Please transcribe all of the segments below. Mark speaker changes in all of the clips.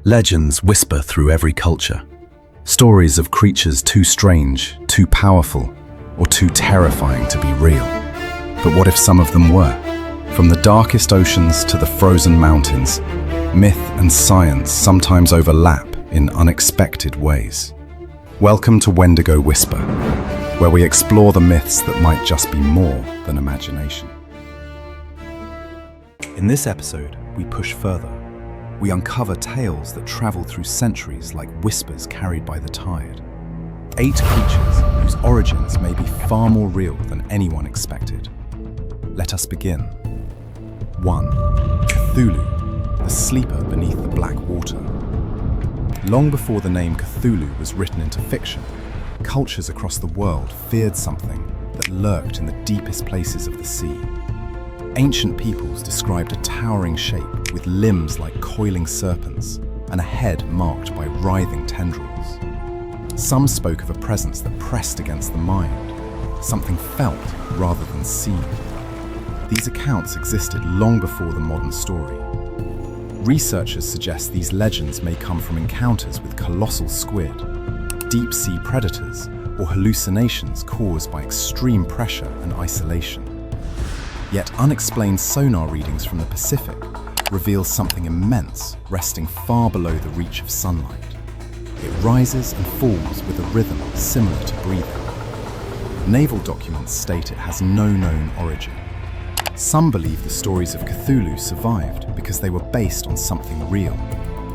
Speaker 1: Legends whisper through every culture. Stories of creatures too strange, too powerful, or too terrifying to be real. But what if some of them were? From the darkest oceans to the frozen mountains, myth and science sometimes overlap in unexpected ways. Welcome to Wendigo Whisper, where we explore the myths that might just be more than imagination. In this episode, we push further. We uncover tales that travel through centuries like whispers carried by the tide. 8 creatures whose origins may be far more real than anyone expected. Let us begin. 1. Cthulhu, the sleeper beneath the black water. Long before the name Cthulhu was written into fiction, cultures across the world feared something that lurked in the deepest places of the sea. Ancient peoples described a towering shape with limbs like coiling serpents and a head marked by writhing tendrils. Some spoke of a presence that pressed against the mind, something felt rather than seen. These accounts existed long before the modern story. Researchers suggest these legends may come from encounters with colossal squid, deep-sea predators, or hallucinations caused by extreme pressure and isolation. Yet unexplained sonar readings from the Pacific reveal something immense resting far below the reach of sunlight. It rises and falls with a rhythm similar to breathing. Naval documents state it has no known origin. Some believe the stories of Cthulhu survived because they were based on something real,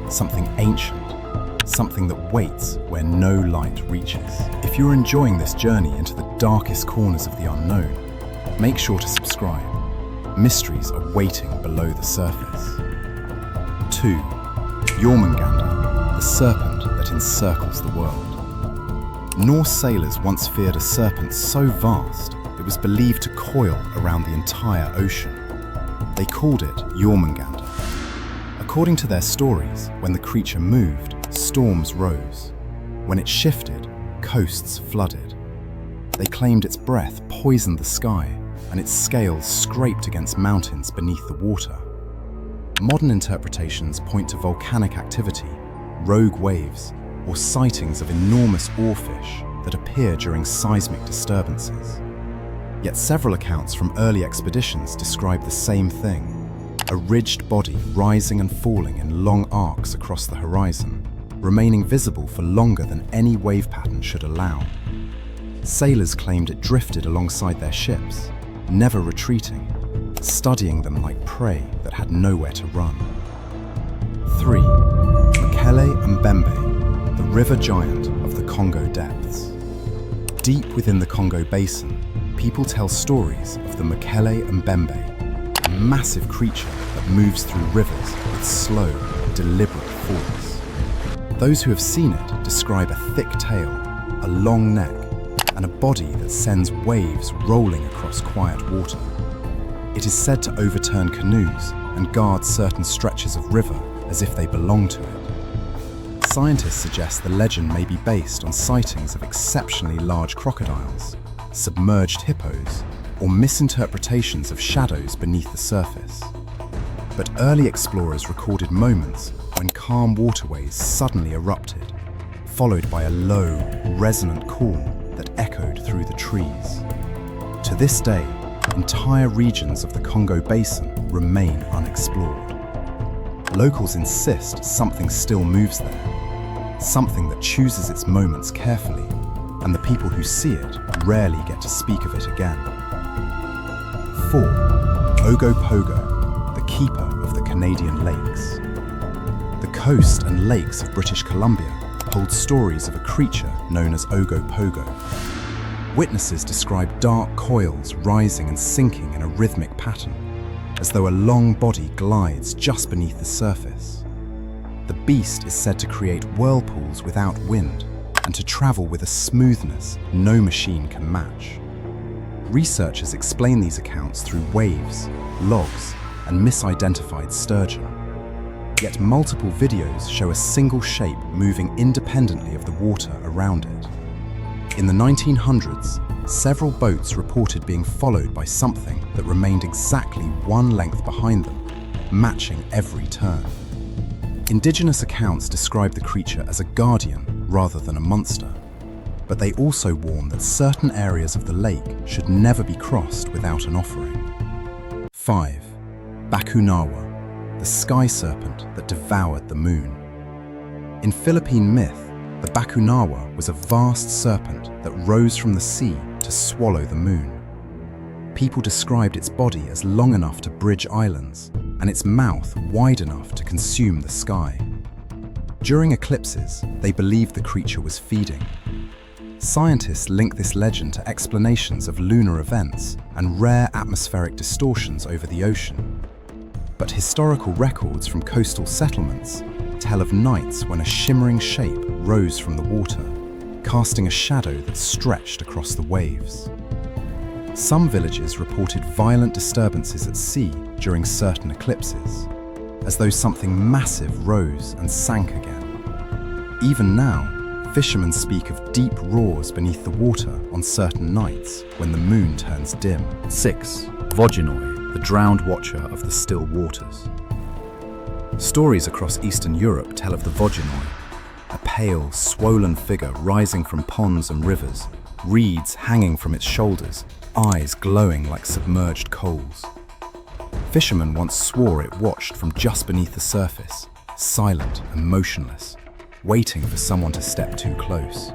Speaker 1: something ancient, something that waits where no light reaches. If you're enjoying this journey into the darkest corners of the unknown, make sure to subscribe. Mysteries are waiting below the surface. 2. Jörmungandr, the serpent that encircles the world. Norse sailors once feared a serpent so vast it was believed to coil around the entire ocean. They called it Jörmungandr. According to their stories, when the creature moved, storms rose. When it shifted, coasts flooded. They claimed its breath poisoned the sky, and its scales scraped against mountains beneath the water. Modern interpretations point to volcanic activity, rogue waves, or sightings of enormous oarfish that appear during seismic disturbances. Yet several accounts from early expeditions describe the same thing: a ridged body rising and falling in long arcs across the horizon, remaining visible for longer than any wave pattern should allow. Sailors claimed it drifted alongside their ships, never retreating, studying them like prey that had nowhere to run. 3. Mokele-mbembe, the river giant of the Congo depths. Deep within the Congo basin, people tell stories of the mokele-mbembe, a massive creature that moves through rivers with slow, deliberate force. Those who have seen it describe a thick tail, a long neck, and a body that sends waves rolling across quiet water. It is said to overturn canoes and guard certain stretches of river as if they belong to it. Scientists suggest the legend may be based on sightings of exceptionally large crocodiles, submerged hippos, or misinterpretations of shadows beneath the surface. But early explorers recorded moments when calm waterways suddenly erupted, followed by a low, resonant call that echoed through the trees. To this day, entire regions of the Congo Basin remain unexplored. Locals insist something still moves there, something that chooses its moments carefully, and the people who see it rarely get to speak of it again. 4. Ogopogo, the keeper of the Canadian lakes. The coast and lakes of British Columbia hold stories of a creature known as ogopogo. Witnesses describe dark coils rising and sinking in a rhythmic pattern, as though a long body glides just beneath the surface. The beast is said to create whirlpools without wind and to travel with a smoothness no machine can match. Researchers explain these accounts through waves, logs, and misidentified sturgeon. Yet multiple videos show a single shape moving independently of the water around it. In the 1900s, several boats reported being followed by something that remained exactly one length behind them, matching every turn. Indigenous accounts describe the creature as a guardian rather than a monster, but they also warn that certain areas of the lake should never be crossed without an offering. 5. Bakunawa, the sky serpent that devoured the moon. In Philippine myth, the bakunawa was a vast serpent that rose from the sea to swallow the moon. People described its body as long enough to bridge islands and its mouth wide enough to consume the sky. During eclipses, they believed the creature was feeding. Scientists link this legend to explanations of lunar events and rare atmospheric distortions over the ocean. But historical records from coastal settlements tell of nights when a shimmering shape rose from the water, casting a shadow that stretched across the waves. Some villages reported violent disturbances at sea during certain eclipses, as though something massive rose and sank again. Even now, fishermen speak of deep roars beneath the water on certain nights when the moon turns dim. 6. Vodyanoy, the drowned watcher of the still waters. Stories across Eastern Europe tell of the vodyanoy, a pale, swollen figure rising from ponds and rivers, reeds hanging from its shoulders, eyes glowing like submerged coals. Fishermen once swore it watched from just beneath the surface, silent and motionless, waiting for someone to step too close.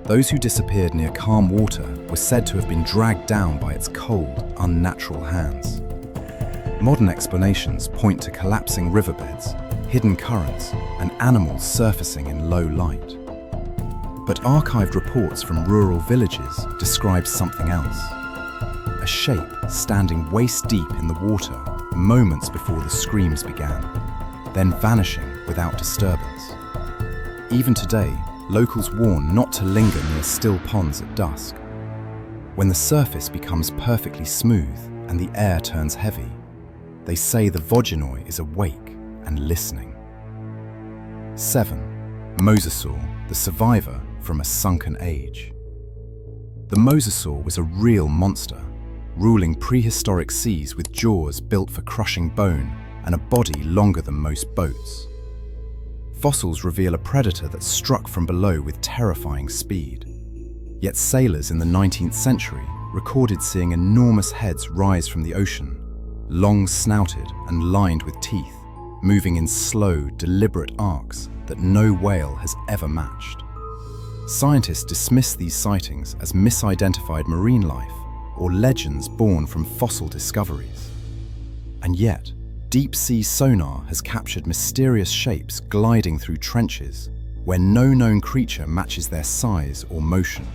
Speaker 1: Those who disappeared near calm water were said to have been dragged down by its cold, unnatural hands. Modern explanations point to collapsing riverbeds, hidden currents, and animals surfacing in low light. But archived reports from rural villages describe something else. A shape standing waist-deep in the water moments before the screams began, then vanishing without disturbance. Even today, locals warn not to linger near still ponds at dusk. When the surface becomes perfectly smooth and the air turns heavy, they say the vodyanoy is awake and listening. 7. Mosasaur, the survivor from a sunken age. The mosasaur was a real monster, ruling prehistoric seas with jaws built for crushing bone and a body longer than most boats. Fossils reveal a predator that struck from below with terrifying speed. Yet sailors in the 19th century recorded seeing enormous heads rise from the ocean, long-snouted and lined with teeth, moving in slow, deliberate arcs that no whale has ever matched. Scientists dismiss these sightings as misidentified marine life or legends born from fossil discoveries. And yet, deep-sea sonar has captured mysterious shapes gliding through trenches where no known creature matches their size or motion.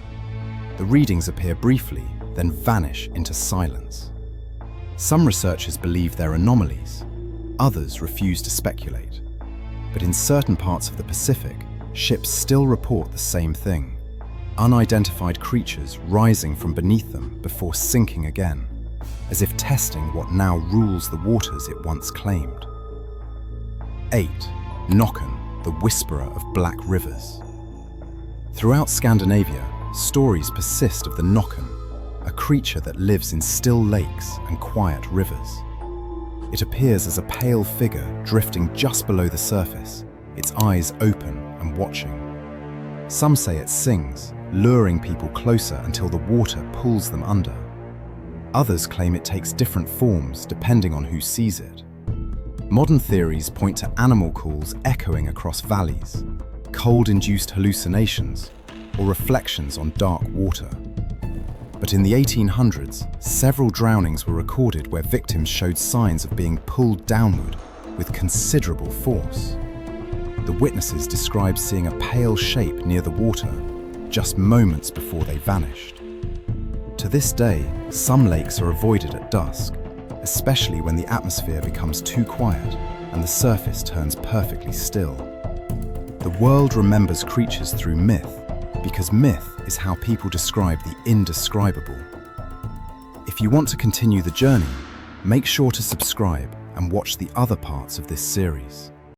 Speaker 1: The readings appear briefly, then vanish into silence. Some researchers believe they're anomalies, others refuse to speculate. But in certain parts of the Pacific, ships still report the same thing: unidentified creatures rising from beneath them before sinking again, as if testing what now rules the waters it once claimed. 8. Nokken, the whisperer of black rivers. Throughout Scandinavia, stories persist of the nokken, a creature that lives in still lakes and quiet rivers. It appears as a pale figure drifting just below the surface, its eyes open and watching. Some say it sings, luring people closer until the water pulls them under. Others claim it takes different forms depending on who sees it. Modern theories point to animal calls echoing across valleys, cold-induced hallucinations, or reflections on dark water. But in the 1800s, several drownings were recorded where victims showed signs of being pulled downward with considerable force. The witnesses described seeing a pale shape near the water, just moments before they vanished. To this day, some lakes are avoided at dusk, especially when the atmosphere becomes too quiet and the surface turns perfectly still. The world remembers creatures through myth, because myth is how people describe the indescribable. If you want to continue the journey, make sure to subscribe and watch the other parts of this series.